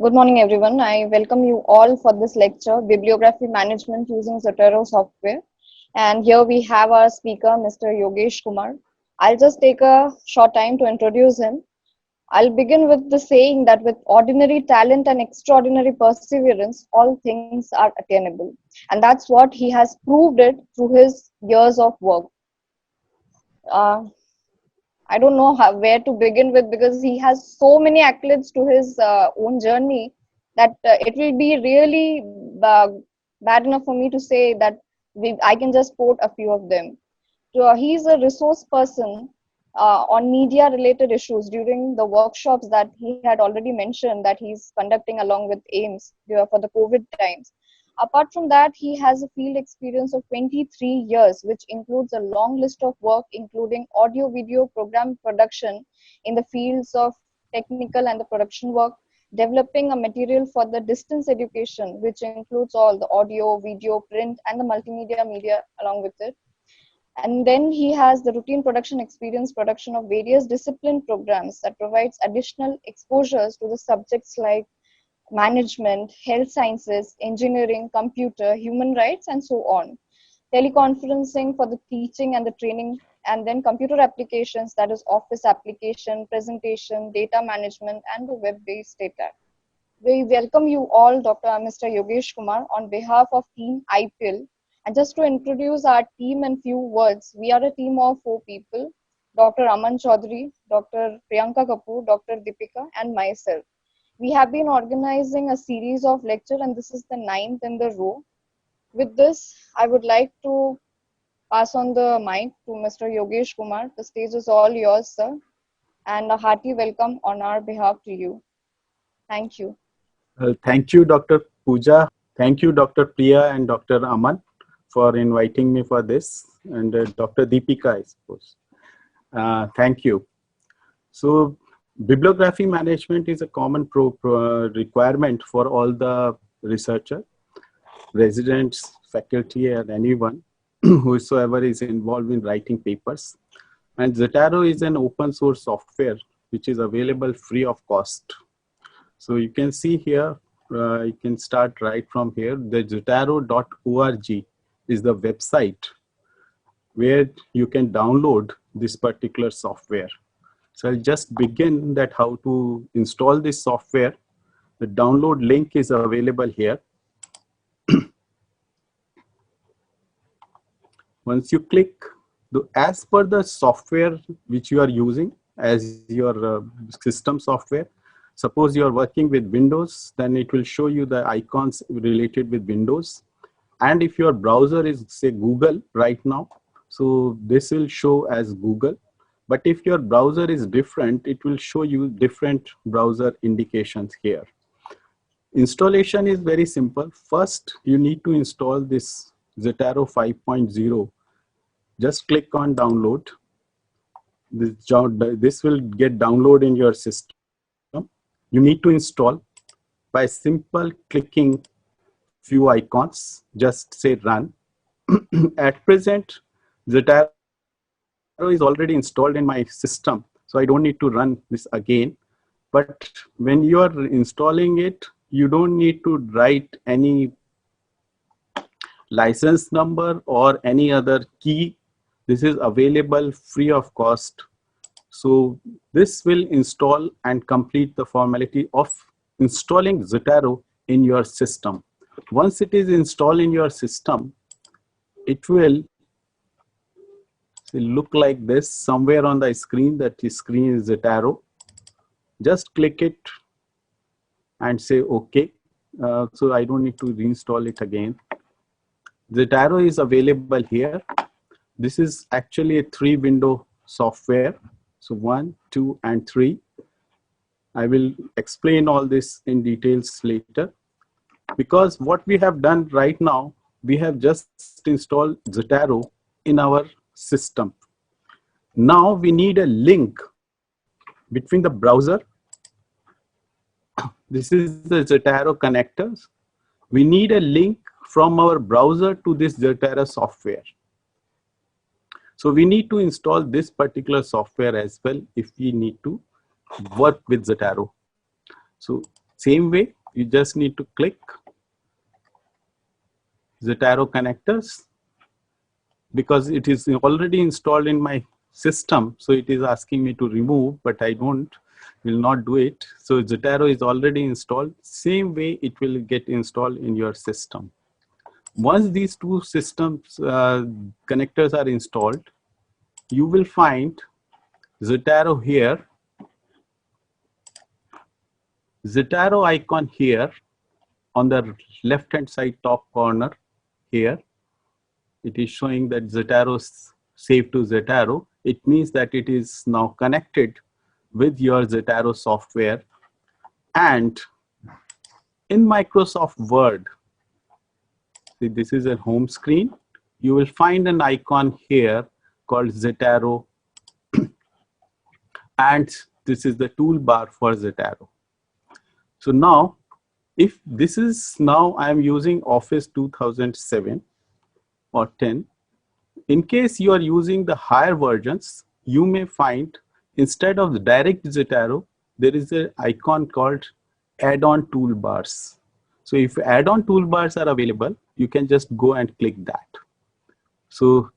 Good morning, everyone. I welcome you all for this lecture, Bibliography Management using Zotero software. And here we have our speaker, Mr. Yogesh Kumar. I'll just take a short time to introduce him. I'll begin with the saying that with ordinary talent and extraordinary perseverance, all things are attainable. And that's what he has proved it through his years of work. Uh, I don't know where to begin with because he has so many accolades to his own journey that it will be really uh, bad enough for me to say that I can just quote a few of them. So, he's a resource person on media related issues during the workshops that he had already mentioned that he's conducting along with AIMS for the COVID times. Apart from that, he has a field experience of 23 years, which includes a long list of work, including audio video program production in the fields of technical and the production work, developing a material for the distance education, which includes all the audio, video, print, and the multimedia media along with it. And then he has the routine production experience, production of various discipline programs that provides additional exposures to the subjects like management, health sciences, engineering, computer, human rights, and so on. Teleconferencing for the teaching and the training, and then computer applications, that is office application, presentation, data management, and the web-based data. We welcome you all, Mr. Yogesh Kumar, on behalf of Team IPIL. And just to introduce our team in few words, we are a team of 4 people, Dr. Aman Chaudhary, Dr. Priyanka Kapoor, Dr. Deepika, and myself. We have been organizing a series of lecture and this is the ninth in the row. With this, I would like to pass on the mic to Mr. Yogesh Kumar. The stage is all yours, sir, and a hearty welcome on our behalf to you. Thank you. Thank you, Dr. Pooja. Thank you, Dr. Priya and Dr. Aman for inviting me for this, and Dr. Deepika, I suppose. Thank you. So, bibliography management is a common requirement for all the researcher, residents, faculty, and anyone whosoever is involved in writing papers. And Zotero is an open source software which is available free of cost. So you can see here, you can start right from here. The zotero.org is the website where you can download this particular software. So I'll just begin that how to install this software. The download link is available here. Once you click, as per the software which you are using as your system software, suppose you are working with Windows, then it will show you the icons related with Windows. And if your browser is, say, Google right now, so this will show as Google. But if your browser is different, it will show you different browser indications here. Installation is very simple. First, you need to install this Zotero 5.0. Just click on download. This will get download in your system. You need to install by simple clicking few icons, just say run. At present, Zotero is already installed in my system, so I don't need to run this again. But when you are installing it, you don't need to write any license number or any other key. This is available free of cost. So this will install and complete the formality of installing Zotero in your system. Once it is installed in your system, it will look like this somewhere on the screen. That screen is Zotero. Just click it and say OK. So I don't need to reinstall it again. Zotero is available here. This is actually a 3-window software. So 1, 2, and 3. I will explain all this in details later. Because what we have done right now, we have just installed Zotero in our system. Now we need a link between the browser. This is the Zotero connectors. We need a link from our browser to this Zotero software. So we need to install this particular software as well if we need to work with Zotero. So Same way, you just need to click Zotero connectors because it is already installed in my system. So it is asking me to remove, but I will not do it. So Zotero is already installed. Same way it will get installed in your system. Once these two systems connectors are installed, you will find Zotero here, Zotero icon here on the left hand side top corner here. It is showing that Zotero is saved to Zotero. It means that it is now connected with your Zotero software. And in Microsoft Word, see, this is a home screen. You will find an icon here called Zotero. And this is the toolbar for Zotero. So now, if this is now I am using Office 2007 or 10, in case you are using the higher versions, you may find instead of the direct Zotero, there is an icon called add-on toolbars. So if add-on toolbars are available, you can just go and click that. So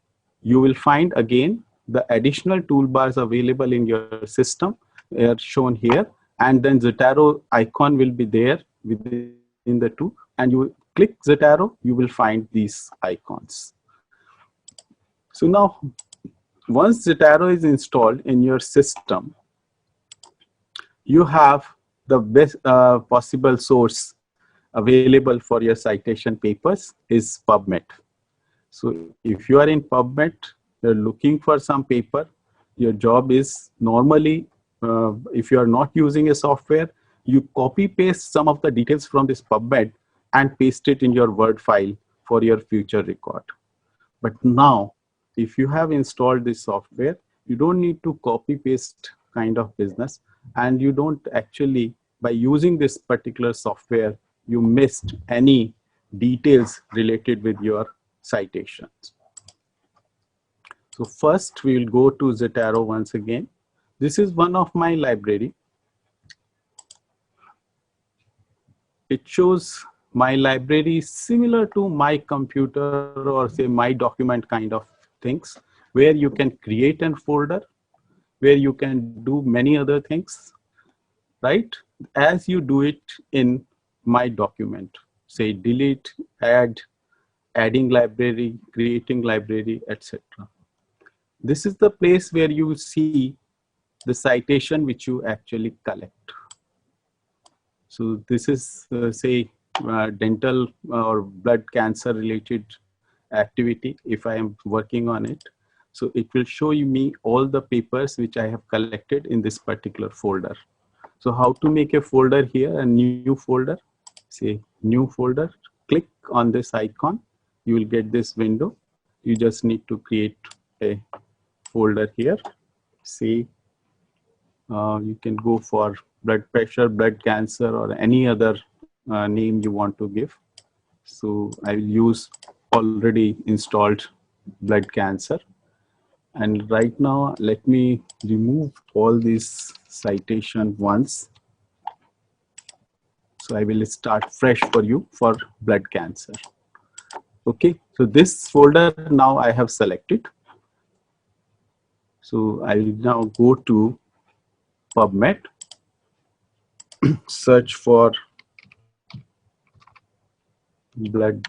you will find again the additional toolbars available in your system are shown here, and then Zotero icon will be there within the two, and you click Zotero, you will find these icons. So now, once Zotero is installed in your system, you have the best possible source available for your citation papers is PubMed. So if you are in PubMed, you're looking for some paper, your job is normally, if you are not using a software, you copy paste some of the details from this PubMed and paste it in your Word file for your future record. But now, if you have installed this software, you don't need to copy paste kind of business, and you don't actually, by using this particular software, you missed any details related with your citations. So first we will go to Zotero once again. This is one of my library. It shows my library similar to my computer or say my document kind of things, where you can create a folder, where you can do many other things, right? As you do it in my document, say delete, add, adding library, creating library, etc. This is the place where you see the citation which you actually collect. So this is say dental or blood cancer related activity if I am working on it. So it will show you me all the papers which I have collected in this particular folder. So how to make a folder here, a new folder, say new folder, click on this icon, you will get this window. You just need to create a folder here. Say you can go for blood pressure, blood cancer, or any other name you want to give. So I will use already installed blood cancer. And right now, let me remove all these citation once. So I will start fresh for you for blood cancer. Okay, so this folder now I have selected. So I will now go to PubMed, search for blood.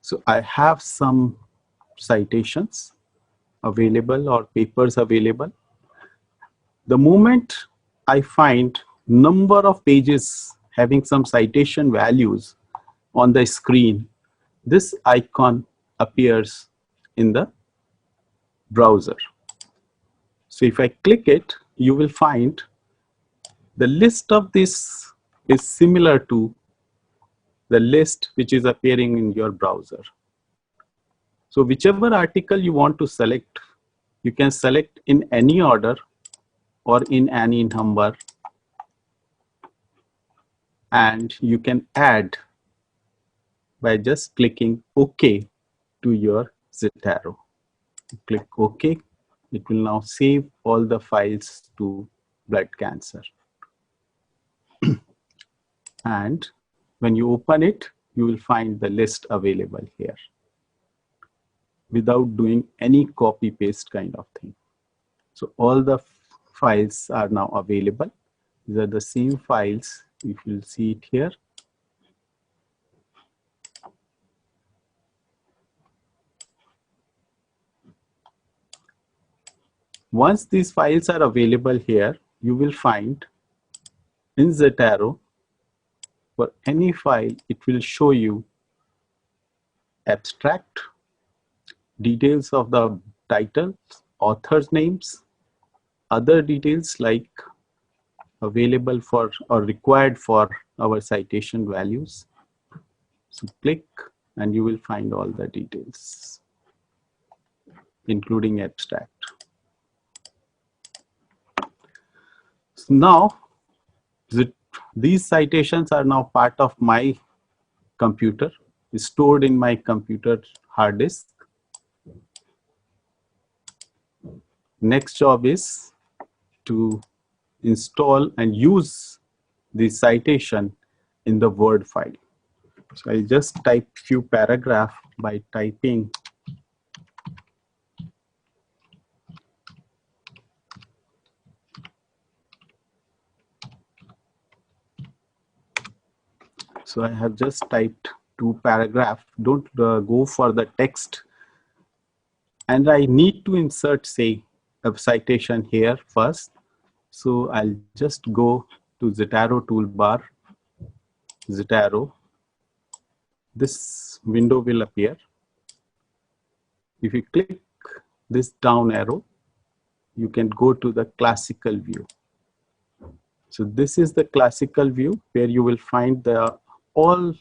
So I have some citations available or papers available. The moment I find number of pages having some citation values on the screen, this icon appears in the browser. So if I click it, you will find the list of this is similar to the list which is appearing in your browser. So whichever article you want to select, you can select in any order or in any number, and you can add by just clicking OK to your Zotero. Click OK. It will now save all the files to blood cancer. And when you open it, you will find the list available here without doing any copy paste kind of thing. So all the files are now available. These are the same files. If you'll see it here. Once these files are available here, you will find in Zotero, for any file, it will show you abstract, details of the title, author's names, other details like available for or required for our citation values. So click and you will find all the details, including abstract. So now, these citations are now part of my computer, stored in my computer hard disk. Next job is to install and use the citation in the Word file. So I'll just type few paragraph by typing so I have just typed 2 paragraph. Don't go for the text, and I need to insert, say, a citation here first. So I'll just go to Zotero toolbar, Zotero. This window will appear. If you click this down arrow, you can go to the classical view. So this is the classical view where you will find the all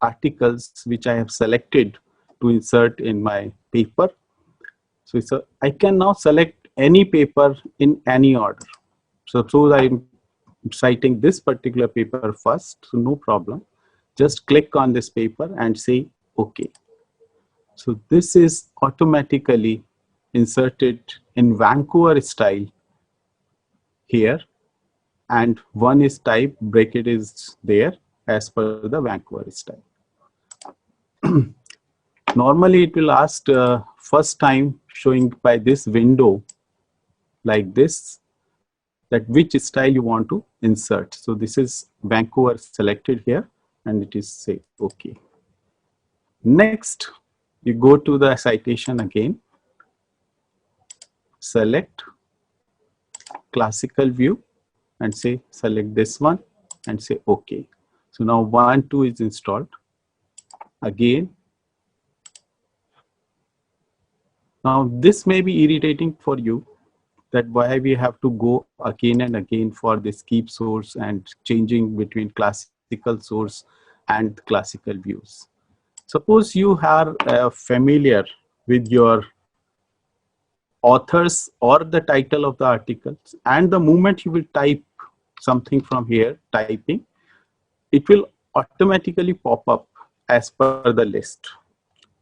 articles which I have selected to insert in my paper. So I can now select any paper in any order. So I'm citing this particular paper first, so no problem. Just click on this paper and say OK. So this is automatically inserted in Vancouver style here, and one is type, bracket is there as per the Vancouver style. Normally it will ask first time showing by this window like this, that which style you want to insert. So this is Vancouver selected here, and it is say OK. Next, you go to the citation again, select classical view and say select this one and say OK. So now 1, 2 is installed. Again, now this may be irritating for you, that why we have to go again and again for this keep source and changing between classical source and classical views. Suppose you are familiar with your authors or the title of the articles, and the moment you will type something from here, typing, it will automatically pop up as per the list.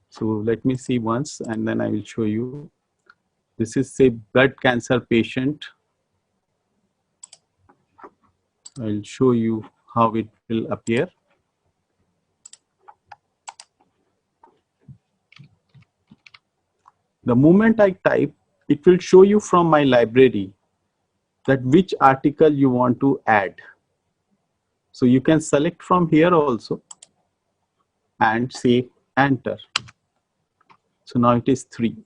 So let me see once and then I will show you. This is, say, blood cancer patient. I'll show you how it will appear. The moment I type, it will show you from my library that which article you want to add. So you can select from here also and say enter. So now it is 3.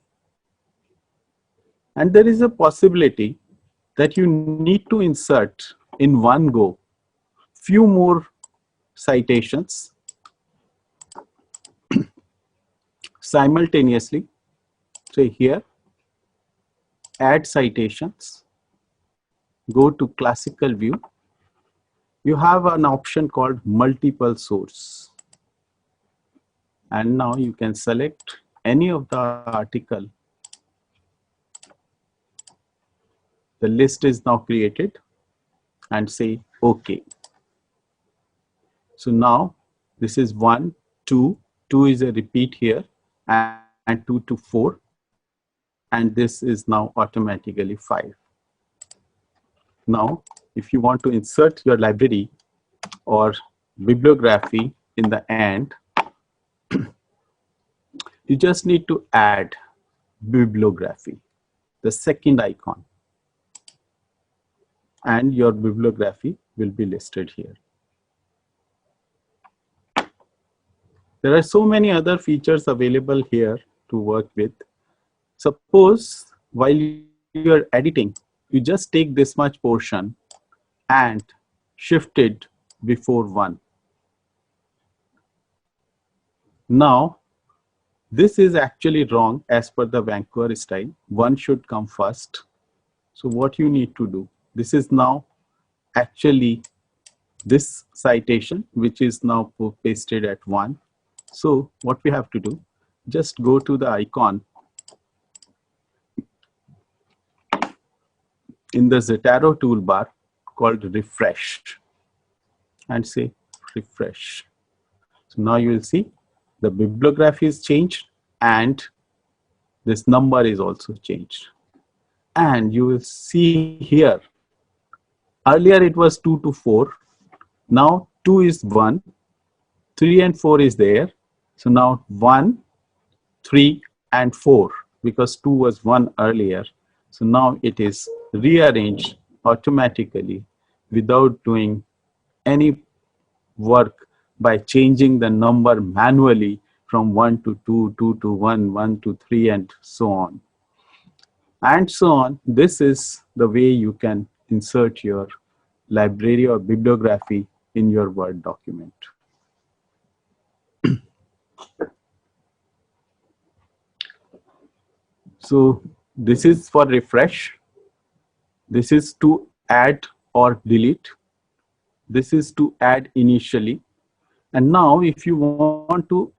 And there is a possibility that you need to insert in one go few more citations simultaneously. Say here, add citations, go to classical view. You have an option called multiple source. And now you can select any of the article. The list is now created and say OK. So now this is 1, 2, 2 is a repeat here, and 2 to 4, and this is now automatically 5. Now if you want to insert your library or bibliography in the end, you just need to add bibliography, the second icon, and your bibliography will be listed here. There are so many other features available here to work with. Suppose while you are editing, you just take this much portion and shift it before 1. Now, this is actually wrong as per the Vancouver style. 1 should come first. So what you need to do, this is now actually this citation, which is now pasted at 1. So what we have to do, just go to the icon in the Zotero toolbar called refresh and say refresh. So now you will see the bibliography is changed and this number is also changed. And you will see here, earlier it was 2 to 4. Now 2 is 1, 3 and 4 is there. So now 1, 3 and 4, because 2 was 1 earlier. So now it is rearranged automatically without doing any work by changing the number manually from 1 to 2, 2 to 1, 1 to 3 and so on. And so on. This is the way you can insert your library or bibliography in your Word document. So this is for refresh. This is to add or delete. This is to add initially. And now if you want to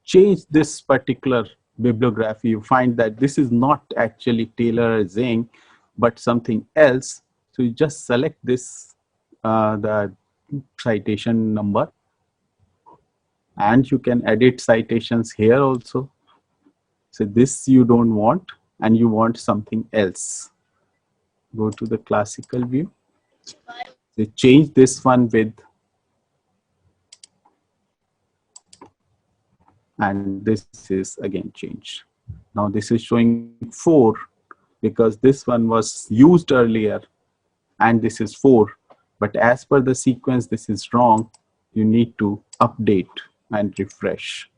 change this particular bibliography, you find that this is not actually Taylor or Zing, but something else. So you just select this, the citation number, and you can edit citations here also. So this you don't want, and you want something else. Go to the classical view. So change this one with, and this is again changed. Now this is showing 4 because this one was used earlier and this is 4. But as per the sequence, this is wrong. You need to update and refresh.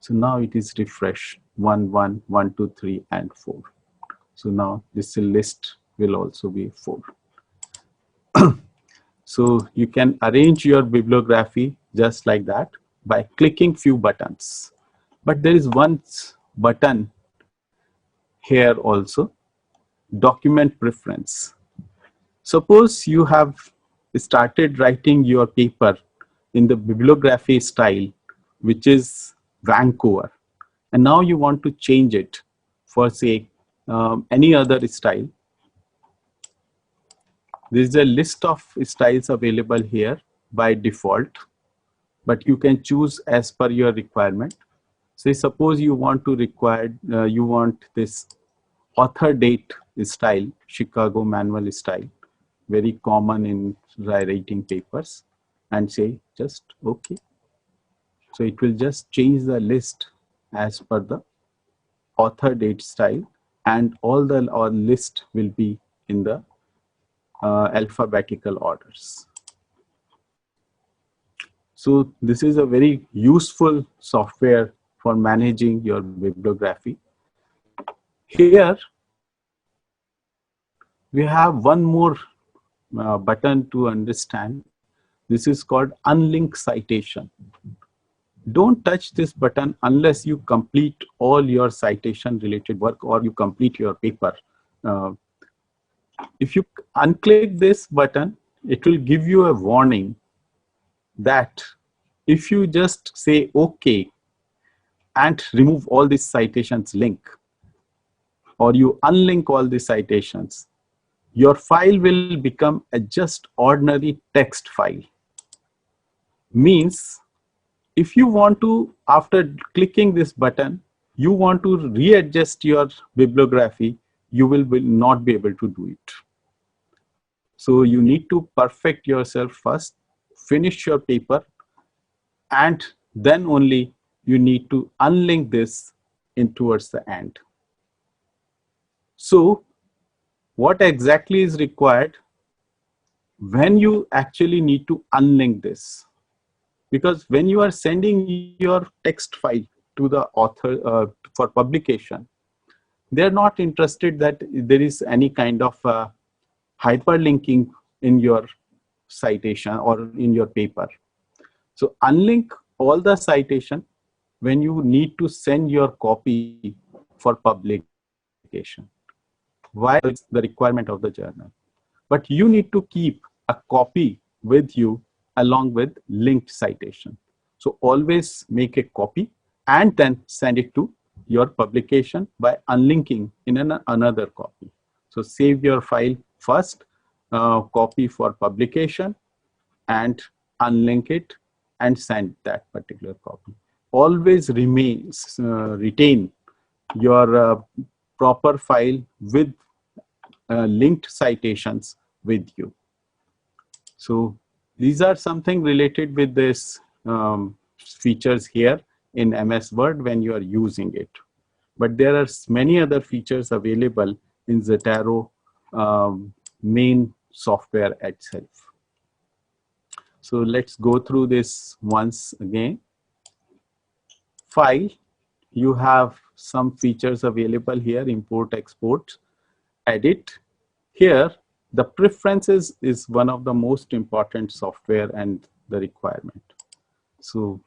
So now it is refresh 1, 1, 1, 2, 3 and 4. So now this list will also be 4. So you can arrange your bibliography just like that by clicking few buttons. But there is one button here also, document preference. Suppose you have started writing your paper in the bibliography style, which is Vancouver, and now you want to change it for, say, any other style. There is a list of styles available here by default, but you can choose as per your requirement. Say, suppose you want to you want this author date style, Chicago manual style, very common in writing papers, and say just OK. So it will just change the list as per the author date style, and all the list will be in the alphabetical orders. So this is a very useful software for managing your bibliography. Here we have one more button to understand. This is called unlink citation. Don't touch this button unless you complete all your citation related work or you complete your paper. If you unclick this button, it will give you a warning that if you just say OK and remove all these citations link, or you unlink all the citations, your file will become a just ordinary text file. Means if you want to, after clicking this button, you want to readjust your bibliography, you will not be able to do it. So you need to perfect yourself first, finish your paper, and then only you need to unlink this in towards the end. So what exactly is required when you actually need to unlink this? Because when you are sending your text file to the author for publication, they're not interested that there is any kind of hyperlinking in your citation or in your paper. So unlink all the citation when you need to send your copy for publication. Why? It's the requirement of the journal. But you need to keep a copy with you along with linked citation. So always make a copy and then send it to your publication by unlinking in another copy. So save your file first, copy for publication, and unlink it and send that particular copy. Always retain your proper file with linked citations with you. So these are something related with this features here in MS Word when you are using it. But there are many other features available in Zotero main software itself. So let's go through this once again. File, you have some features available here: import, export, edit. Here, the preferences is one of the most important software and the requirement. So,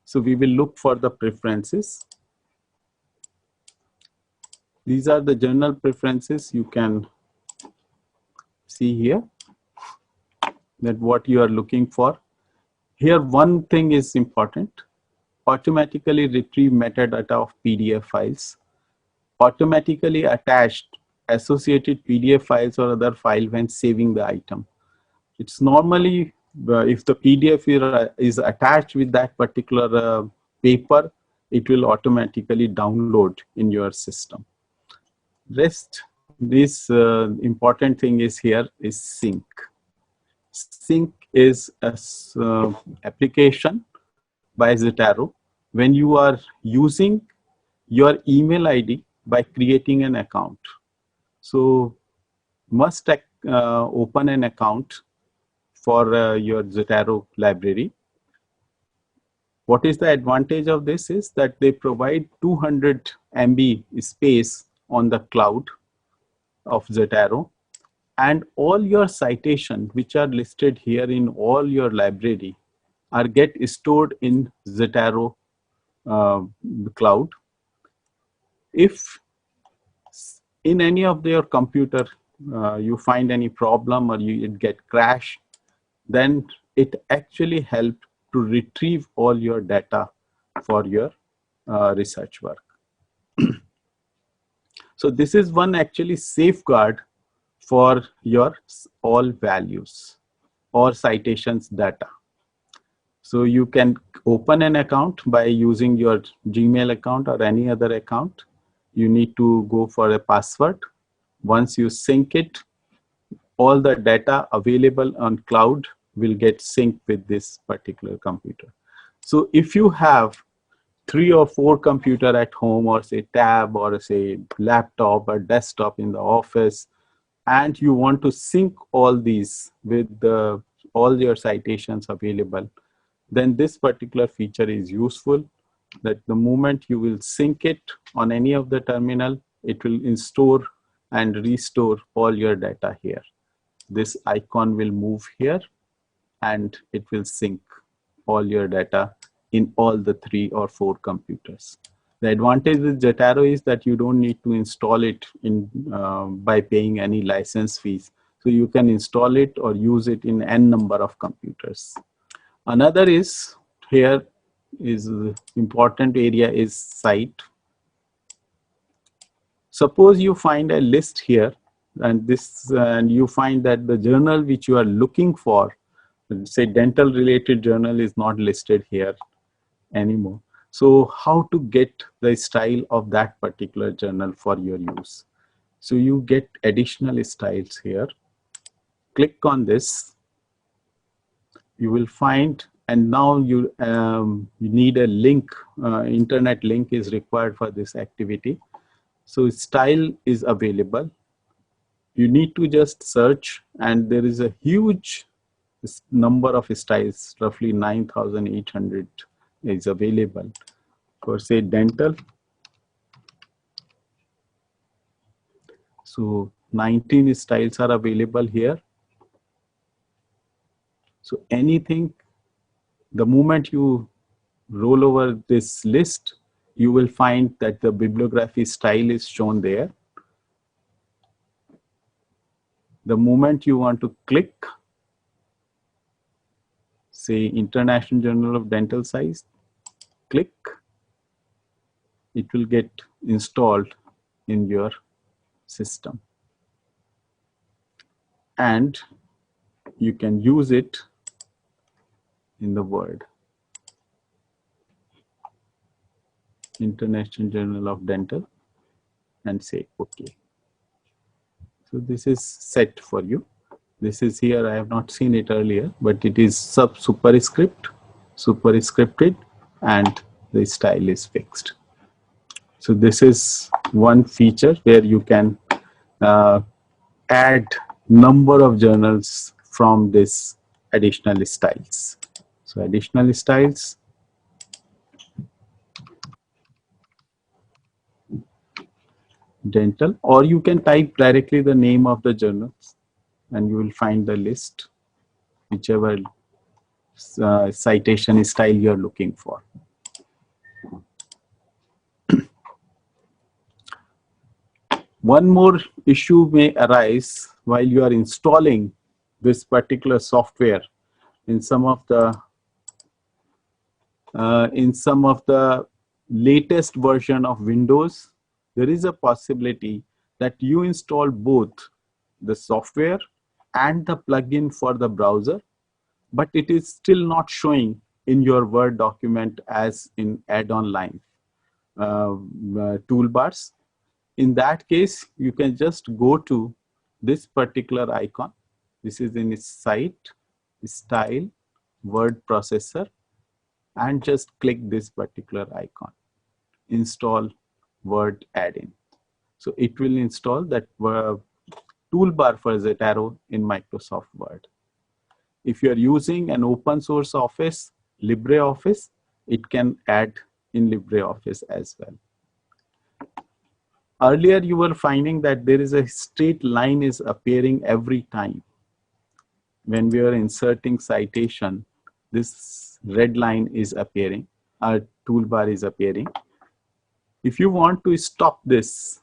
so we will look for the preferences. These are the journal preferences. You can see here that what you are looking for. Here, one thing is important: automatically retrieve metadata of PDF files, automatically attached associated PDF files or other file when saving the item. It's normally if the PDF is attached with that particular paper, it will automatically download in your system. Rest, this important thing is here is sync. Sync is an application by Zotero when you are using your email ID by creating an account. So must open an account for your Zotero library. What is the advantage of this is that they provide 200 MB space on the cloud of Zotero, and all your citation which are listed here in all your library are get stored in Zotero cloud. If in any of your computer you find any problem or it get crash, then it actually helped to retrieve all your data for your research work. So this is one actually safeguard for your all values or citations data. So you can open an account by using your Gmail account or any other account. You need to go for a password. Once you sync it, all the data available on cloud will get synced with this particular computer. So if you have 3 or 4 computer at home, or say tab, or say laptop or desktop in the office, and you want to sync all these with all your citations available, then this particular feature is useful, that the moment you will sync it on any of the terminal, it will store and restore all your data here. This icon will move here and it will sync all your data in all the 3 or 4 computers. The advantage with Zotero is that you don't need to install it in by paying any license fees. So you can install it or use it in n number of computers. Another is here is important area is cite. Suppose you find a list here, and you find that the journal which you are looking for, say dental related journal, is not listed here anymore. So how to get the style of that particular journal for your use? So you get additional styles here. click on this, you will find, and now you need a link, internet link is required for this activity. So style is available. You need to just search, and there is a huge number of styles, roughly 9,800 is available for, say, dental. So 19 styles are available here. So anything, the moment you roll over this list, you will find that the bibliography style is shown there. The moment you want to click, say, International Journal of Dental Science, click, it will get installed in your system. And you can use it in the Word. International Journal of Dental, and say OK. So this is set for you. This is here, I have not seen it earlier, but it is superscripted, and the style is fixed. So this is one feature where you can add number of journals from this additional styles. So additional styles, dental, or you can type directly the name of the journals and you will find the list, whichever citation style you are looking for. One more issue may arise while you are installing this particular software in some of the latest version of Windows. There is a possibility that you install both the software and the plugin for the browser, but it is still not showing in your Word document as in add-on line toolbars. In that case, you can just go to this particular icon. This is in its site, style, word processor, and just click this particular icon, install Word add-in. So it will install that toolbar for Zotero in Microsoft Word. If you are using an open source office, LibreOffice, it can add in LibreOffice as well. Earlier, you were finding that there is a straight line is appearing every time. When we are inserting citation, this red line is appearing, our toolbar is appearing. If you want to stop this,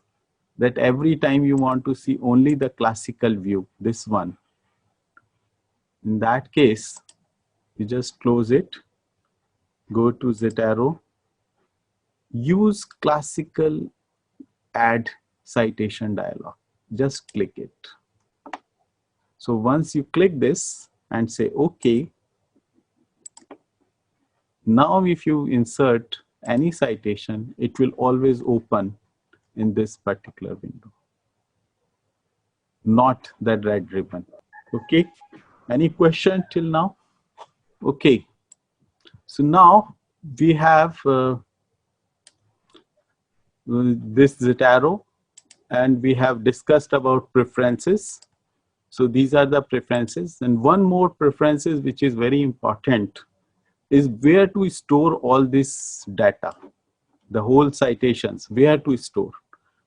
that every time you want to see only the classical view, this one, in that case, you just close it, go to Zotero, use classical add citation dialog, just click it. So once you click this and say OK, now if you insert any citation, it will always open in this particular window, not that red ribbon. Okay, any question till now? Okay, so now we have this Zotero, and we have discussed about preferences. So these are the preferences, and one more preferences which is very important is where to store all this data, the whole citations, where to store.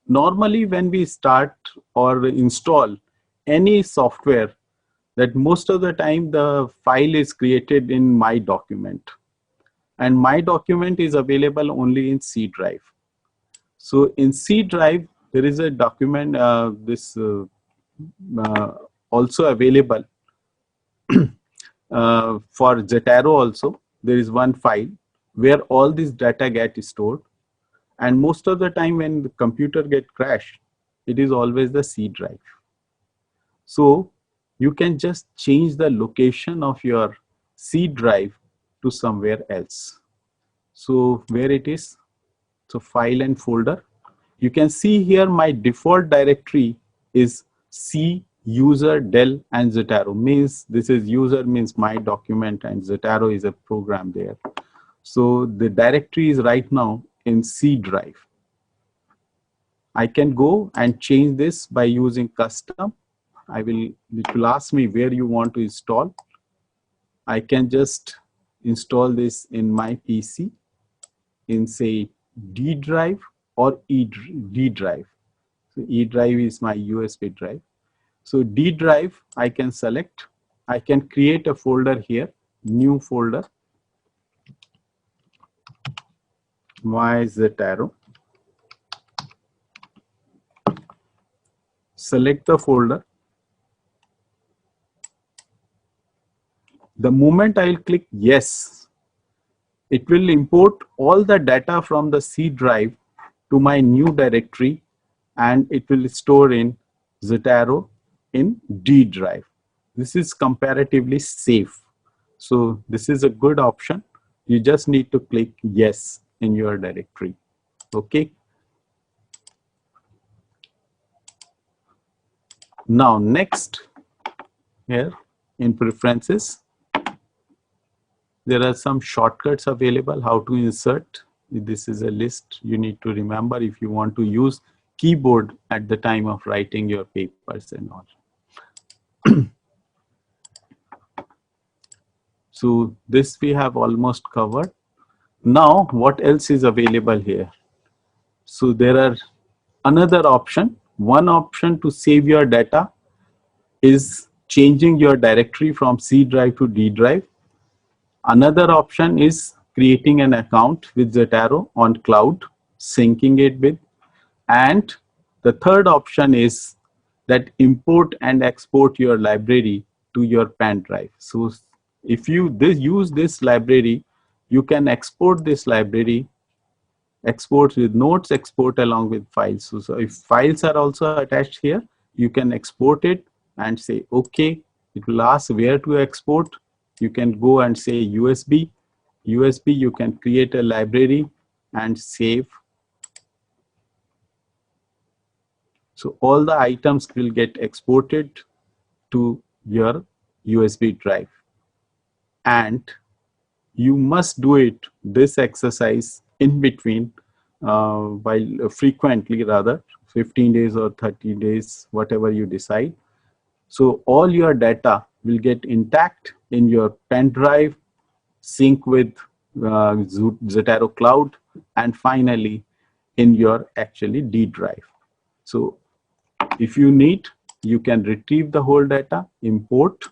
Normally when we start or install any software, that most of the time the file is created in My Document, and My Document is available only in C drive. So in C drive, there is a document, also available for Zotero also. There is one file where all this data get stored, and most of the time when the computer get crashed, it is always the C drive. So you can just change the location of your C drive to somewhere else. So where it is, so file and folder, you can see here my default directory is C user, del, and Zotero. Means this is user means my document, and Zotero is a program there. So the directory is right now in C drive. I can go and change this by using custom. It will ask me where you want to install. I can just install this in my PC in say D drive or D drive. So E drive is my USB drive. So D drive, I can select. I can create a folder here, new folder, my Zotero. Select the folder. The moment I'll click yes, it will import all the data from the C drive to my new directory, and it will store in Zotero in D drive. This is comparatively safe. So this is a good option. You just need to click yes in your directory. Okay. Now next, here in preferences, there are some shortcuts available how to insert. This is a list you need to remember if you want to use keyboard at the time of writing your papers and all. So this we have almost covered. Now what else is available here? So there are another option. One option to save your data is changing your directory from C drive to D drive. Another option is creating an account with Zotero on cloud, syncing it with. And the third option is that import and export your library to your pen drive. So if you use this library, you can export this library, export with notes, export along with files. So if files are also attached here, you can export it and say, okay, it will ask where to export. You can go and say USB. USB, you can create a library and save. So all the items will get exported to your USB drive. And you must do it, this exercise in between, while frequently rather, 15 days or 30 days, whatever you decide. So all your data will get intact in your pen drive, sync with Zotero Cloud, and finally in your actually D drive. So if you need, you can retrieve the whole data, import.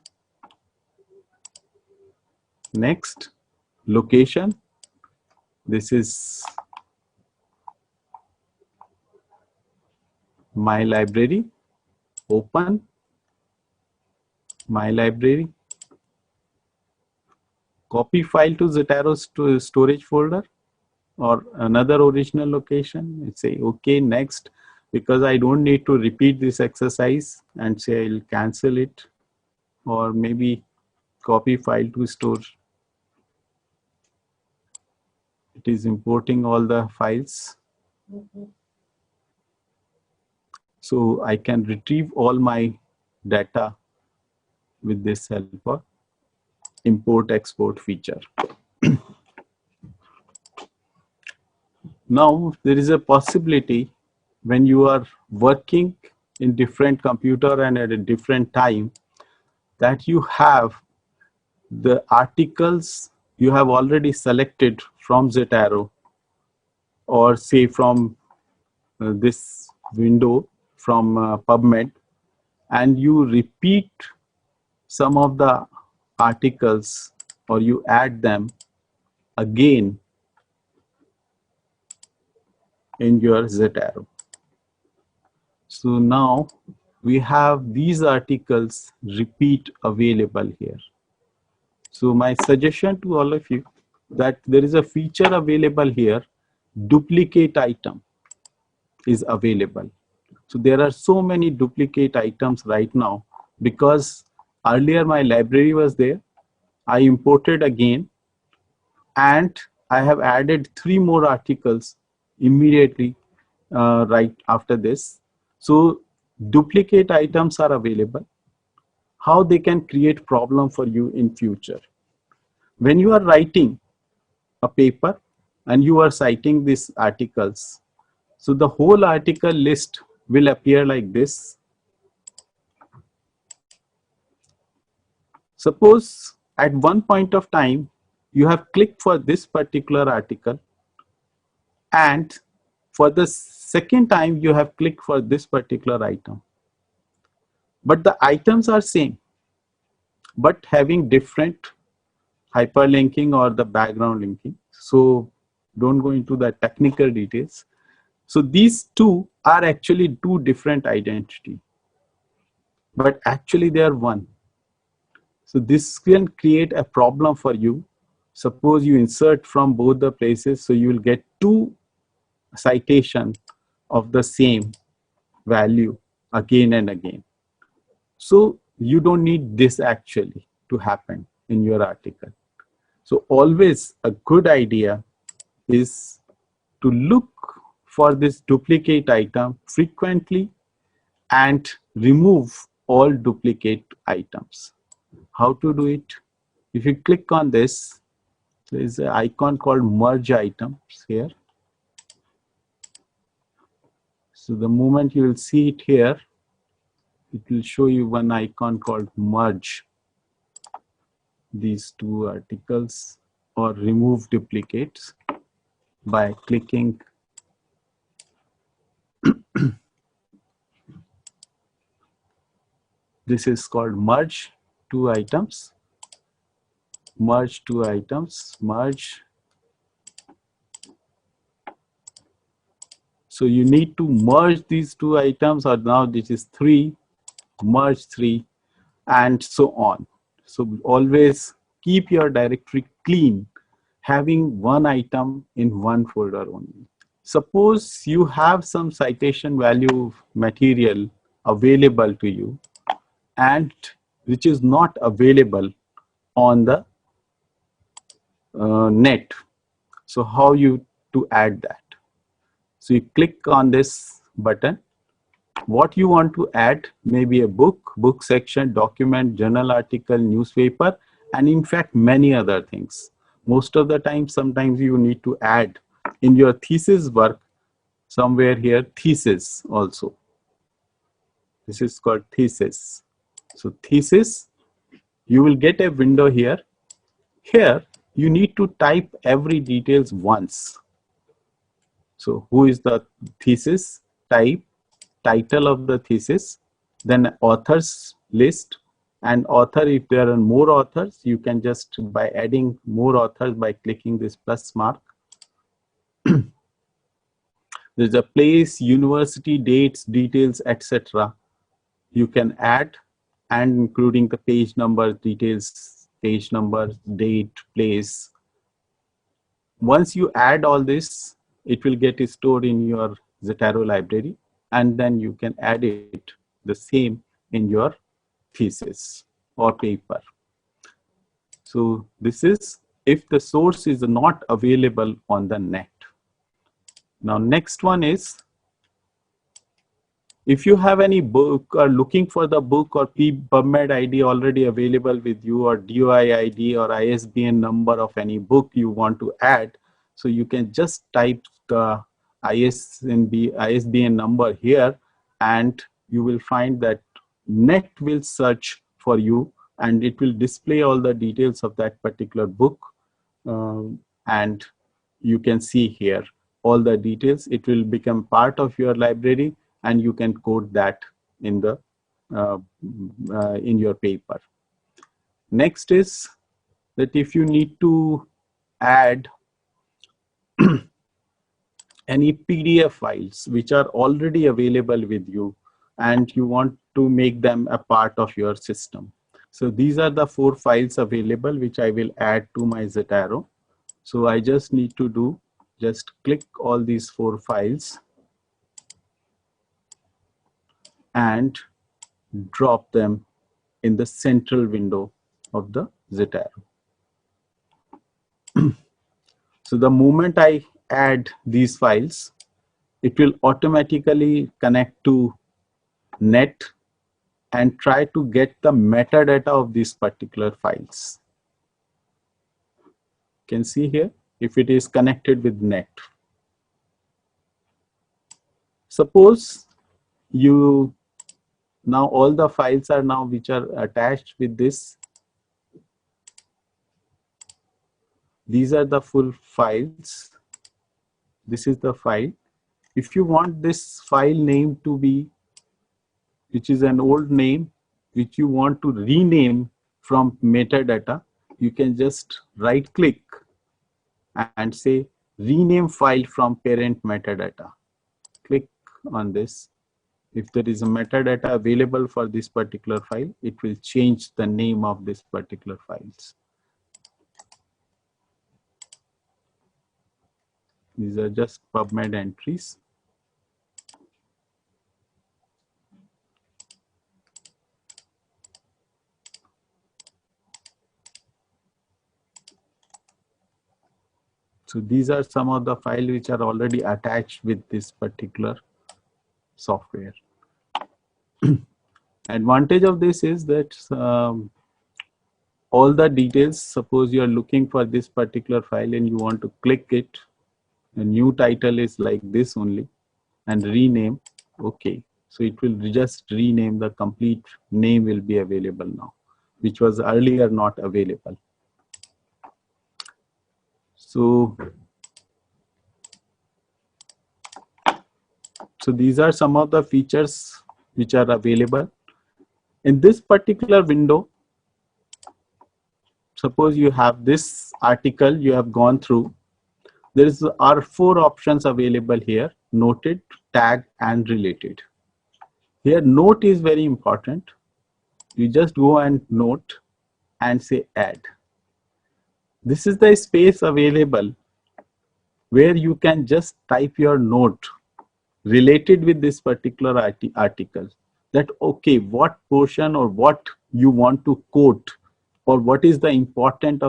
Next, location. This is my library. Open my library. Copy file to Zotero's storage folder or another original location. And say okay, next, because I don't need to repeat this exercise, and say I'll cancel it, or maybe copy file to store. It is importing all the files. So I can retrieve all my data with this helper, import export feature. Now there is a possibility when you are working in different computer and at a different time, that you have the articles you have already selected from Zotero, or say from this window from PubMed, and you repeat some of the articles or you add them again in your Zotero. So now we have these articles repeat available here. So my suggestion to all of you, that there is a feature available here, duplicate item is available. So there are so many duplicate items right now, because earlier my library was there, I imported again, and I have added 3 more articles immediately right after this. So duplicate items are available. how they can create problem for you in future. When you are writing a paper and you are citing these articles, so the whole article list will appear like this. Suppose at one point of time, you have clicked for this particular article, and for the second time, you have clicked for this particular item. But the items are same, but having different hyperlinking or the background linking. So don't go into the technical details. So these two are actually two different identity, but actually they are one. So this can create a problem for you. Suppose you insert from both the places, so you will get two citation of the same value again and again. So you don't need this actually to happen in your article. So always a good idea is to look for this duplicate item frequently and remove all duplicate items. How to do it? If you click on this, there is an icon called merge items here. So the moment you will see it here, it will show you one icon called merge these two articles or remove duplicates by clicking this is called merge two items, merge two items, merge. So you need to merge these two items, or now this is three, merge three, and so on. So always keep your directory clean, having one item in one folder only. Suppose you have some citation value material available to you and which is not available on the net. So how you to add that? So you click on this button. What you want to add may be a book, book section, document, journal article, newspaper, and in fact many other things. Most of the time, sometimes you need to add in your thesis work somewhere here thesis also. This is called thesis. So thesis, you will get a window here. Here you need to type every details once. So who is the thesis? Type title of the thesis, then authors list, and author, if there are more authors, you can just by adding more authors by clicking this plus mark. There's a place, university, dates, details, etc. You can add, and including the page numbers, details, page numbers, date, place. Once you add all this, it will get stored in your Zotero library, and then you can add it the same in your thesis or paper. So this is if the source is not available on the net. Now next one is, if you have any book or looking for the book or PubMed ID already available with you, or DOI ID or ISBN number of any book you want to add, so you can just type the ISBN number here, and you will find that net will search for you and it will display all the details of that particular book, and you can see here all the details. It will become part of your library and you can code that in the in your paper. Next is that if you need to add any PDF files which are already available with you and you want to make them a part of your system. So these are the 4 files available which I will add to my Zotero. So I just need to do, just click all these 4 files and drop them in the central window of the Zotero. So the moment I add these files, it will automatically connect to net and try to get the metadata of these particular files. You can see here if it is connected with net. Suppose you now all the files are now which are attached with this. These are the full files. This is the file. If you want this file name to be, which is an old name, which you want to rename from metadata, you can just right click and say rename file from parent metadata. Click on this. If there is a metadata available for this particular file, it will change the name of this particular files. These are just PubMed entries. So these are some of the files which are already attached with this particular software. Advantage of this is that all the details, suppose you are looking for this particular file and you want to click it, the new title is like this only, and rename, okay. So it will just rename, the complete name will be available now, which was earlier not available. So these are some of the features which are available. In this particular window, suppose you have this article you have gone through, there are 4 options available here: noted, tag, and related. Here note is very important. You just go and note and say add. This is the space available where you can just type your note related with this particular article, that okay, what portion or what you want to quote, or what is the importance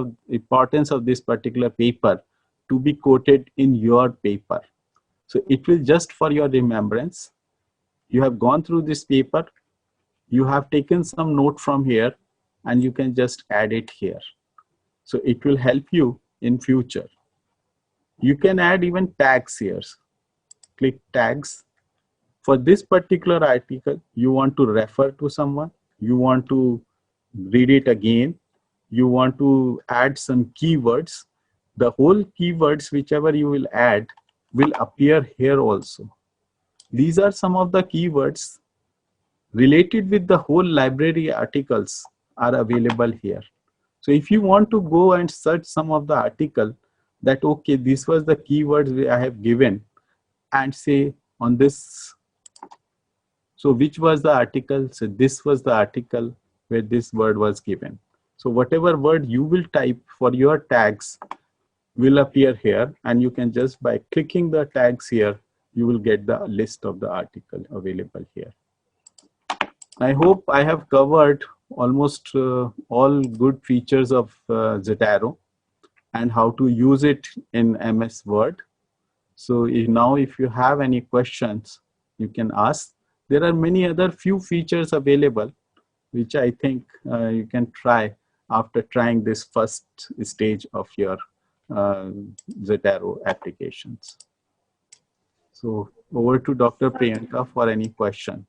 of this particular paper to be quoted in your paper. So it will just for your remembrance. You have gone through this paper, you have taken some note from here, and you can just add it here. So it will help you in future. You can add even tags here. Click tags. For this particular article, you want to refer to someone, you want to read it again, you want to add some keywords. The whole keywords, whichever you will add, will appear here also. These are some of the keywords related with the whole library articles are available here. So if you want to go and search some of the article, that okay, this was the keywords I have given, and say on this, so which was the article? So this was the article where this word was given. So whatever word you will type for your tags will appear here, and you can just by clicking the tags here, you will get the list of the article available here. I hope I have covered almost all good features of Zotero and how to use it in MS Word. So now if you have any questions, you can ask. There are many other few features available, which I think you can try after trying this first stage of your Zotero applications. So over to Dr. Priyanka for any question.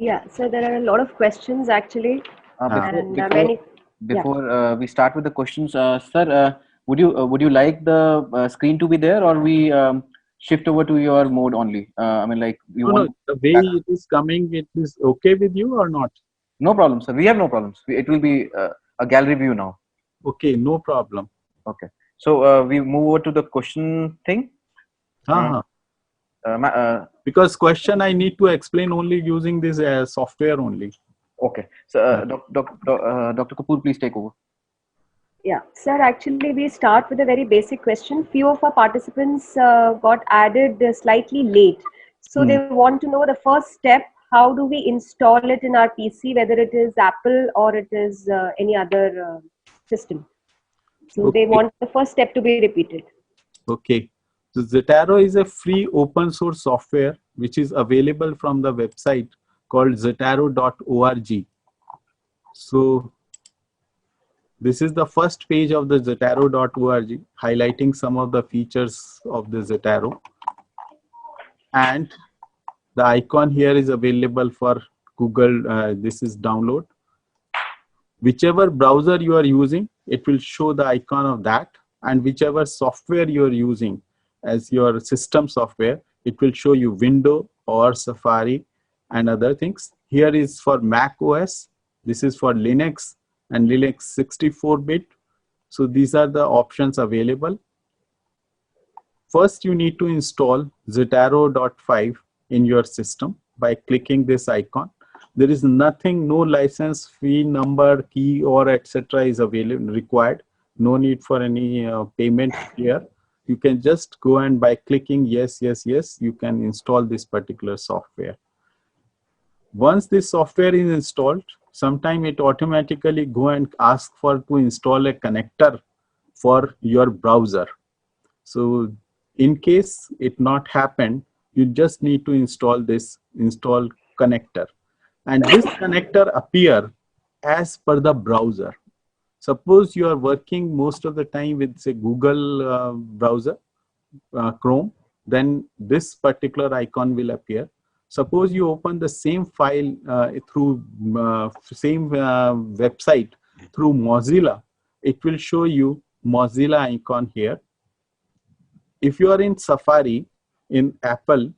Yeah, so there are a lot of questions actually. Before we start with the questions, sir, would you like the screen to be there, or we shift over to your mode only? I mean, like No, the way it is coming, it is okay with you or not? No problem, sir. We have no problems. It will be a gallery view now. Okay, no problem. Okay, so we move over to the question thing. Because question I need to explain only using this software only. Okay, so Dr. Kapoor, please take over. Yeah, sir, actually we start with a very basic question. Few of our participants got added slightly late. So they want to know the first step, how do we install it in our PC, whether it is Apple or it is any other system. So they want the first step to be repeated. Okay. So Zotero is a free open source software which is available from the website called zotero.org. So this is the first page of the zotero.org, highlighting some of the features of the Zotero. And the icon here is available for Google. This is download. Whichever browser you are using, it will show the icon of that. And whichever software you are using as your system software, it will show you Windows or Safari and other things. Here is for Mac OS. This is for Linux and Linux 64-bit. So these are the options available. First, you need to install Zotero.5 in your system by clicking this icon. There is nothing, no license fee, number, key, or etc. is available required. No need for any payment here. You can just go and by clicking yes, yes, yes, you can install this particular software. Once this software is installed, sometime it automatically go and ask for to install a connector for your browser. So in case it not happened, you just need to install this install connector. And this connector appear as per the browser. Suppose you are working most of the time with say Google browser, Chrome, then this particular icon will appear. Suppose you open the same file through same website through Mozilla, it will show you Mozilla icon here. If you are in Safari in Apple,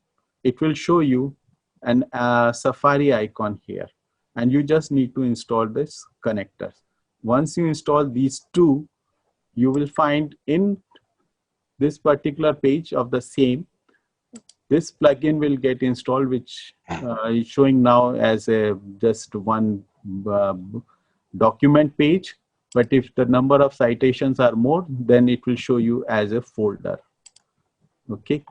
it will show you an Safari icon here, and you just need to install this connector. Once you install these two, you will find in this particular page of the same, this plugin will get installed, which is showing now as a just one document page. But if the number of citations are more, then it will show you as a folder. Okay.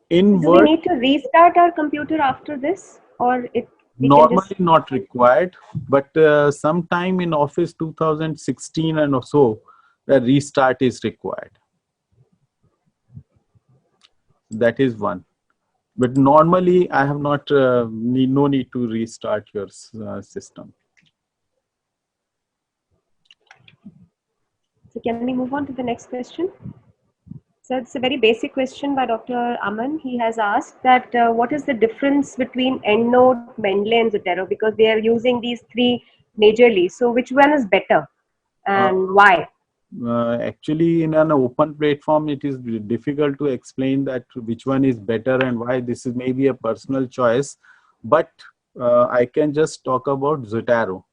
In Do Word, we need to restart our computer after this, or normally not required, but sometime in Office 2016 and so, the restart is required. That is one. But normally, I have not no need to restart your system. So can we move on to the next question? So it's a very basic question by Dr. Aman. He has asked that what is the difference between EndNote, Mendeley, and Zotero, because they are using these three majorly. So which one is better and why? Actually, in an open platform, it is difficult to explain that which one is better and why. This is maybe a personal choice, but I can just talk about Zotero.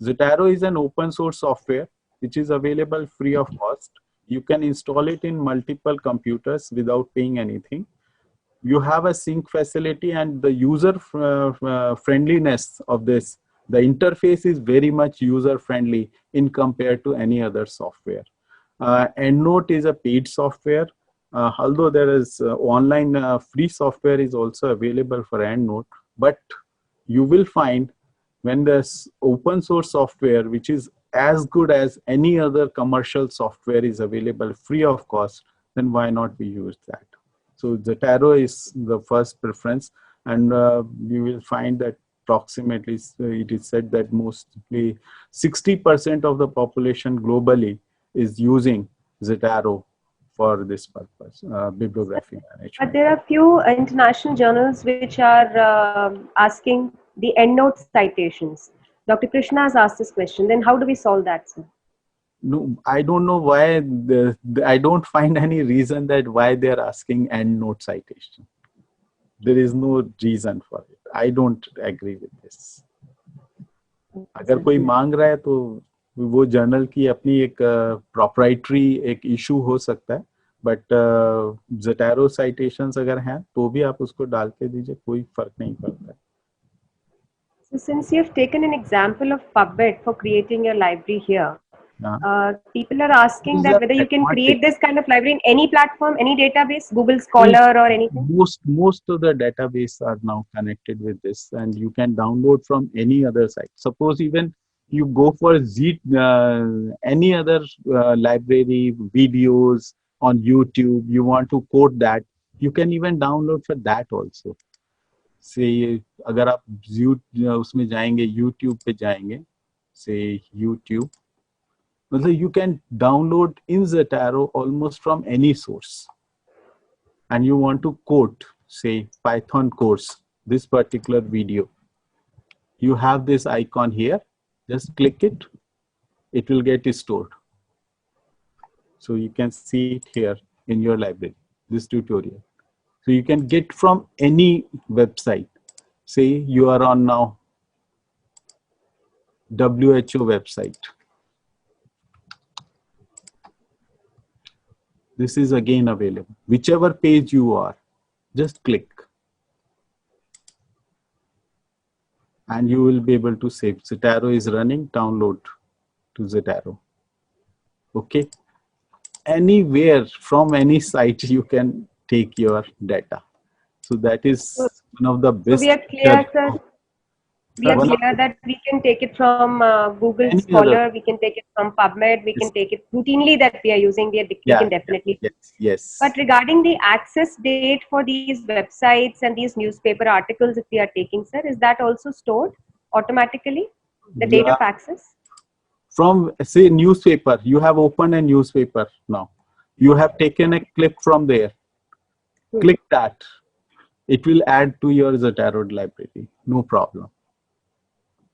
Zotero is an open source software which is available free of cost. You can install it in multiple computers without paying anything. You have a sync facility, and the user friendliness of this, the interface is very much user friendly in compared to any other software. EndNote is a paid software, although there is online free software is also available for EndNote, but you will find when there's open source software which is as good as any other commercial software is available free of cost, then why not we use that? So Zotero is the first preference, and you will find that approximately it is said that mostly 60% of the population globally is using Zotero for this purpose, bibliography management. But there are few international journals which are asking the EndNote citations. Dr. Krishna has asked this question. Then how do we solve that, sir? No, I don't know why. I don't find any reason that why they are asking EndNote citation. There is no reason for it. I don't agree with this. अगर कोई मांग रहा है तो वो journal की अपनी एक proprietary एक issue हो सकता है, but Zotero citations अगर हैं तो भी आप उसको डाल के दीजिए, कोई फर्क नहीं पड़ता है. So since you have taken an example of PubMed for creating your library here, people are asking that whether you can create this kind of library in any platform, any database, Google Scholar or anything? Most of the database are now connected with this, and you can download from any other site. Suppose even you go for any other library, videos on YouTube, you want to quote that, you can even download for that also. से अगर आप उसमें जाएंगे, YouTube पे जाएंगे, से YouTube, मतलब you can download in Zotero almost from any source, and you want to quote, say, Python course, this particular video. You have this icon here, just click it, it will get stored. So you can see it here in your library, this tutorial. So you can get from any website. Say you are on now WHO website. This is again available. Whichever page you are, just click. And you will be able to save. Zotero is running, download to Zotero. Okay. Anywhere from any site you can take your data. So that is one of the best. So we are clear, sir. We are clear that we can take it from Google Scholar, we can take it from PubMed, we can take it routinely that we are using, we can definitely. Yes. But regarding the access date for these websites and these newspaper articles, if we are taking, sir, is that also stored automatically, the date of access? From, say, newspaper, you have opened a newspaper now. You have taken a clip from there. Click that. It will add to your Zotero library. No problem.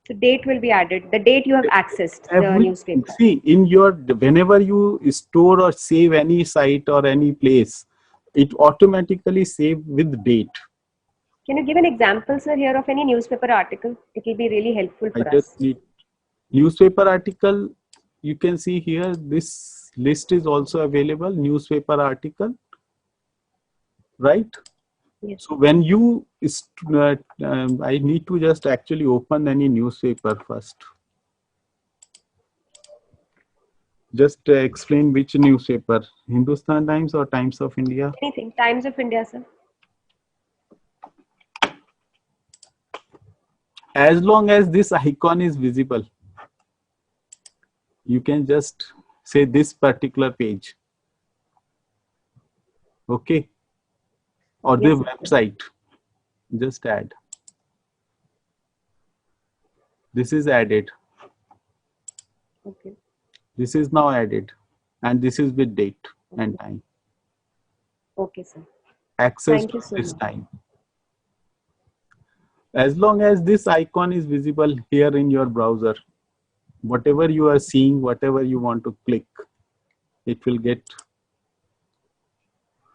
The date will be added. The date you have accessed the newspaper. See, in your, whenever you store or save any site or any place, it automatically save with date. Can you give an example, sir, here of any newspaper article? It will be really helpful for us. Just need newspaper article. You can see here, this list is also available, newspaper article, right? Yes. So when you, I need to just actually open any newspaper first. Just explain which newspaper, Hindustan Times or Times of India? Anything, Times of India, sir. As long as this icon is visible, you can just say this particular page. Okay. Or the website, just add. This is added. Okay. This is now added, and this is with date and time. Okay, sir. Access to this time. As long as this icon is visible here in your browser, whatever you are seeing, whatever you want to click, it will get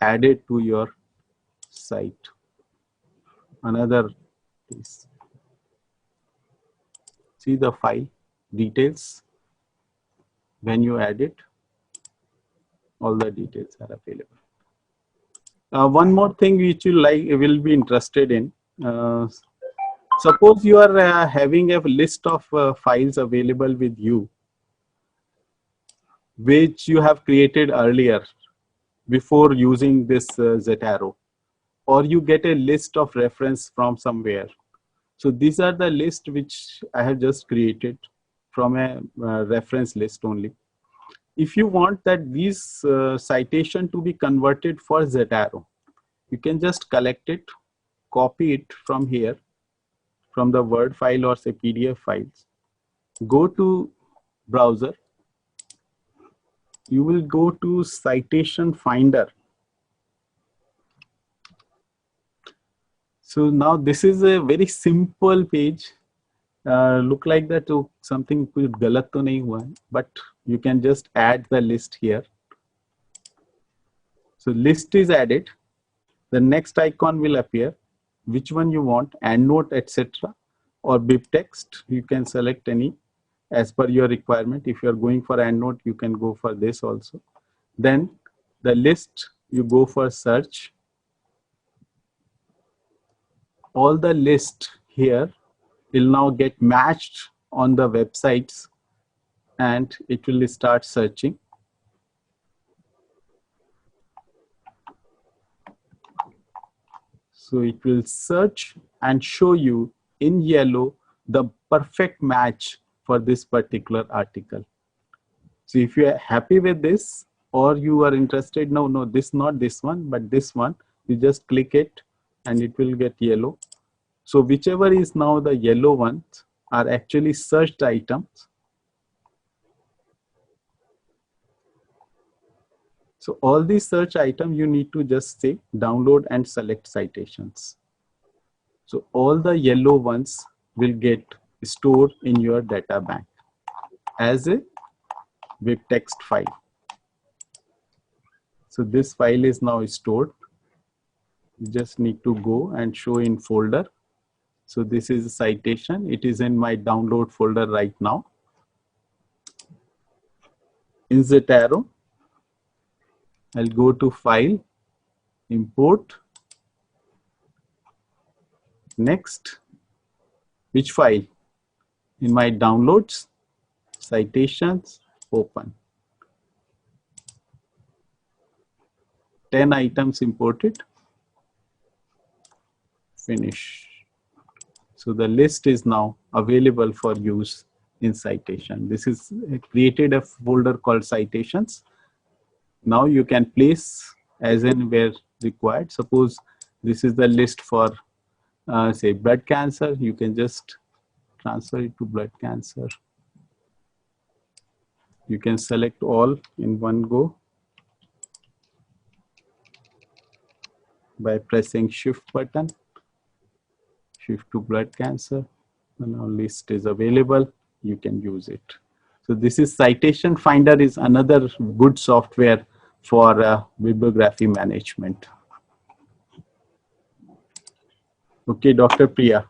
added to your site. Another piece. See the file details. When you add it, all the details are available. One more thing which you will be interested in. Suppose you are having a list of files available with you, which you have created earlier before using this Zotero, or you get a list of reference from somewhere. So these are the list which I have just created from a reference list only. If you want that these citation to be converted for Zotero, you can just collect it, copy it from here, from the Word file or say PDF files. Go to browser. You will go to Citation Finder. So now this is a very simple page. Look like that something कुछ गलत तो नहीं हुआ है, but you can just add the list here. So list is added. The next icon will appear. Which one you want, EndNote, etc. or BibTeX. You can select any as per your requirement. If you are going for EndNote, you can go for this also. Then the list, you go for search. All the list here will now get matched on the websites and it will start searching. So it will search and show you in yellow the perfect match for this particular article. So if you are happy with this, or you are interested, no, this not this one, but this one, you just click it and it will get yellow. So whichever is now the yellow ones are actually searched items. So all these search items, you need to just say download and select citations. So all the yellow ones will get stored in your data bank as a web text file. So this file is now stored. You just need to go and show in folder. So this is a citation. It is in my download folder right now. In Zotero, I'll go to file, import. Next, which file? In my downloads, citations, open. 10 items imported. Finish. So the list is now available for use in citation. This is created a folder called citations. Now you can place as and where required. Suppose this is the list for say blood cancer. You can just transfer it to blood cancer. You can select all in one go by pressing shift button. Shift to blood cancer. And now list is available. You can use it. So this is Citation Finder is another good software for bibliography management. Okay, Dr. Priya.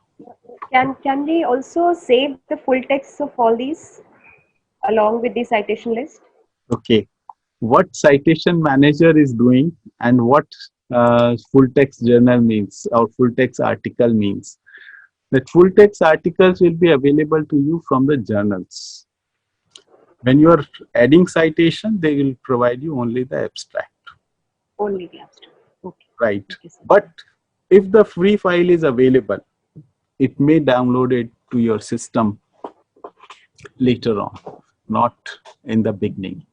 Can we also save the full text of all these along with the citation list? Okay, what Citation Manager is doing and what full text journal means or full text article means. That full text articles will be available to you from the journals. When you are adding citation, they will provide you only the abstract. Only the abstract. Okay. Right. Okay, sir. But if the free file is available, it may download it to your system later on, not in the beginning.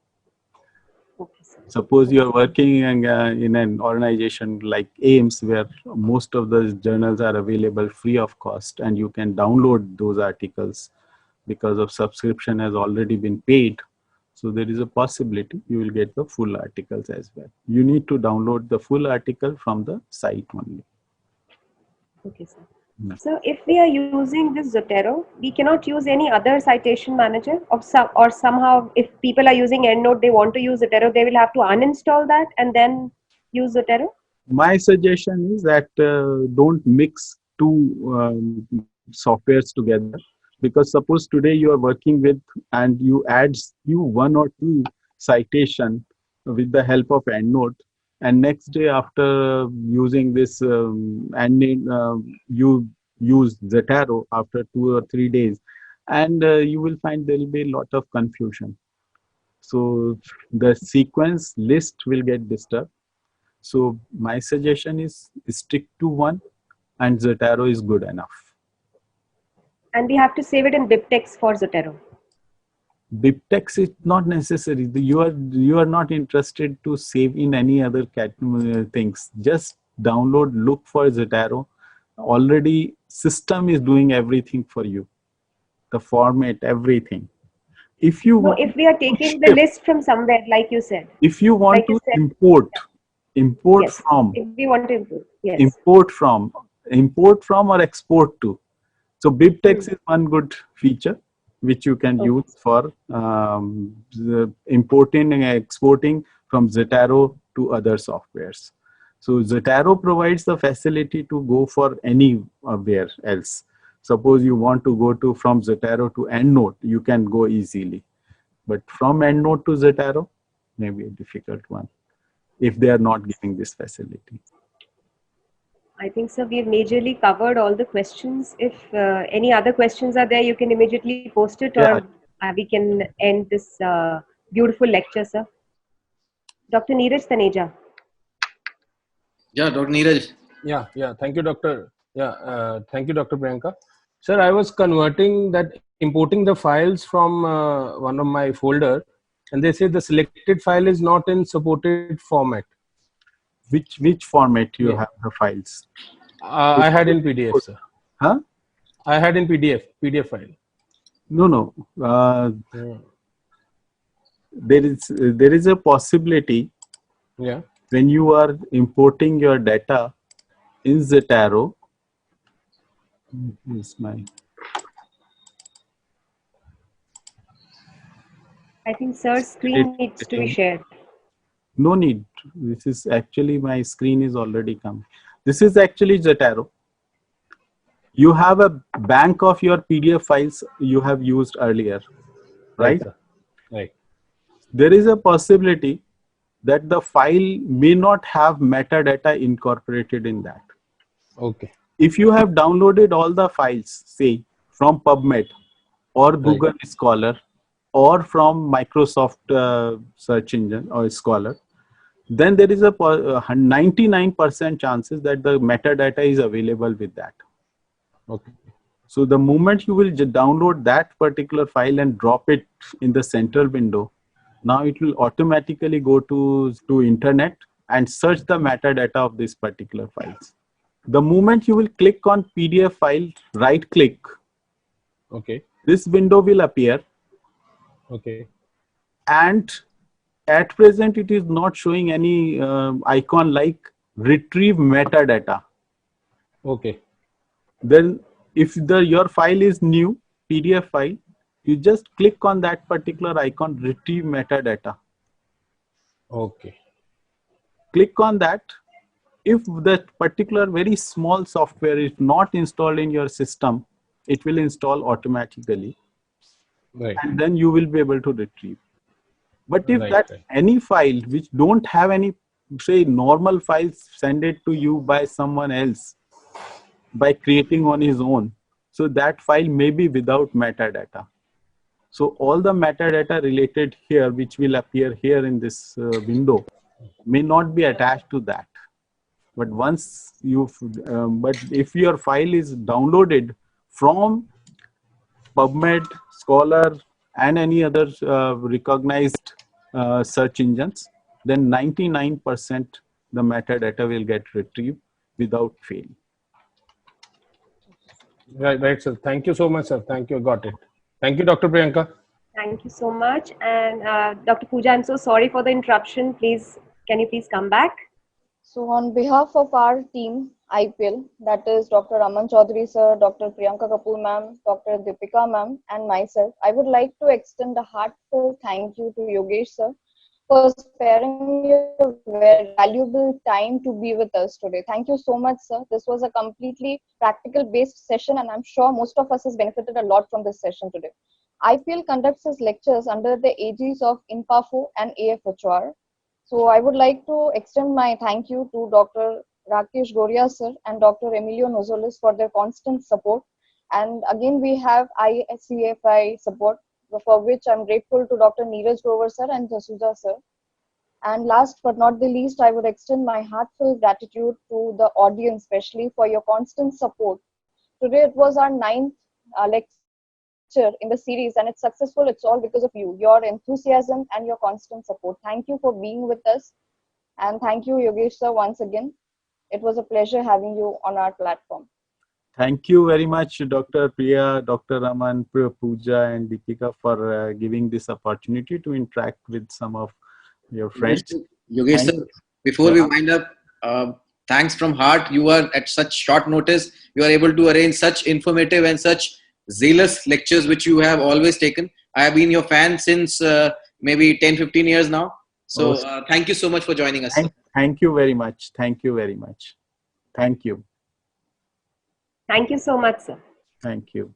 Okay, sir. Suppose you are working in an organization like AIMS, where most of the journals are available free of cost, and you can download those articles because of subscription has already been paid. So there is a possibility you will get the full articles as well. You need to download the full article from the site only. Okay, sir. Yeah. So if we are using this Zotero, we cannot use any other citation manager or somehow if people are using EndNote, they want to use Zotero, they will have to uninstall that and then use Zotero? My suggestion is that don't mix two softwares together, because suppose today you are working with and you add one or two citation with the help of EndNote, and next day after using this you use Zotero after 2 or 3 days, and you will find there will be a lot of confusion. So the sequence list will get disturbed. So my suggestion is stick to one, and Zotero is good enough. And we have to save it in BibTeX for Zotero. BibTeX is not necessary. You are not interested to save in any other things. Just download, look for Zotero. Already system is doing everything for you. The format, everything. If you want, if we are taking the list from somewhere, like you said. If you want like to said, import yes, from. If we want to import, yes. Import from or export to. So BibTeX is one good feature which you can use for importing and exporting from Zotero to other softwares. So Zotero provides the facility to go for anywhere else. Suppose you want to go from Zotero to EndNote, you can go easily. But from EndNote to Zotero, maybe a difficult one if they are not giving this facility. I think, sir, we've majorly covered all the questions. If any other questions are there, you can immediately post it, or we can end this beautiful lecture, sir. Dr. Neeraj Taneja. Yeah, Dr. Neeraj. Yeah. Thank you, Doctor. Thank you, Dr. Priyanka. Sir, I was importing the files from one of my folder, and they say the selected file is not in supported format. Which format you have the files? I had in PDF, sir. Huh? I had in PDF file. No. Yeah. There is a possibility Yeah. when you are importing your data in Zotero. Here's my. I think sir's screen needs to be shared. No need. This is actually my screen is already come. This is actually Zotero. You have a bank of your PDF files you have used earlier, right? Sir. Right. There is a possibility that the file may not have metadata incorporated in that. Okay. If you have downloaded all the files, say from PubMed or Google Scholar or from Microsoft search engine or Scholar, then there is a 99% chances that the metadata is available with that. Okay. So the moment you will download that particular file and drop it in the central window, now it will automatically go to internet and search the metadata of this particular files. The moment you will click on PDF file, right click, Okay. this window will appear, Okay. and at present it is not showing any icon like retrieve metadata. Okay. Then if your file is new PDF file, you just click on that particular icon, retrieve metadata. Okay. Click on that. If that particular very small software is not installed in your system, it will install automatically, Right. and then you will be able to retrieve. But if Right. any file which don't have any, say, normal files, send it to you by someone else by creating on his own, so that file may be without metadata. So all the metadata related here, which will appear here in this window, may not be attached to that. But once but if your file is downloaded from PubMed, Scholar, and any other recognized search engines, then 99% the metadata will get retrieved without fail. Right, sir. Thank you so much, sir. Thank you. Got it. Thank you, Dr. Priyanka. Thank you so much. And Dr. Pooja, I'm so sorry for the interruption. Please, can you please come back? So on behalf of our team, IPL, that is Dr. Aman Chaudhary sir, Dr. Priyanka Kapoor ma'am, Dr. Deepika ma'am, and myself, I would like to extend a heartfelt thank you to Yogesh sir for sparing your very valuable time to be with us today. Thank you so much, sir. This was a completely practical-based session, and I'm sure most of us has benefited a lot from this session today. IPL conducts its lectures under the aegis of INPAFO and AFHR. So I would like to extend my thank you to Dr. Rakesh Goria sir and Dr. Emilio Nozolis for their constant support. And again, we have ICFI support, for which I'm grateful to Dr. Neeraj Grover sir and Jasuja sir. And last but not the least, I would extend my heartfelt gratitude to the audience, especially for your constant support. Today it was our 9th lecture in the series, and it's successful. It's all because of you, your enthusiasm and your constant support. Thank you for being with us. And thank you, Yogesh sir, once again. It was a pleasure having you on our platform. Thank you very much, Dr. Priya, Dr. Raman, Pooja, and Deepika for giving this opportunity to interact with some of your friends. Yogesh sir, before we wind up, thanks from heart. You are at such short notice. You are able to arrange such informative and such zealous lectures, which you have always taken. I have been your fan since maybe 10-15 years now. So thank you so much for joining us. Thank you very much. Thank you very much. Thank you. Thank you so much, sir. Thank you.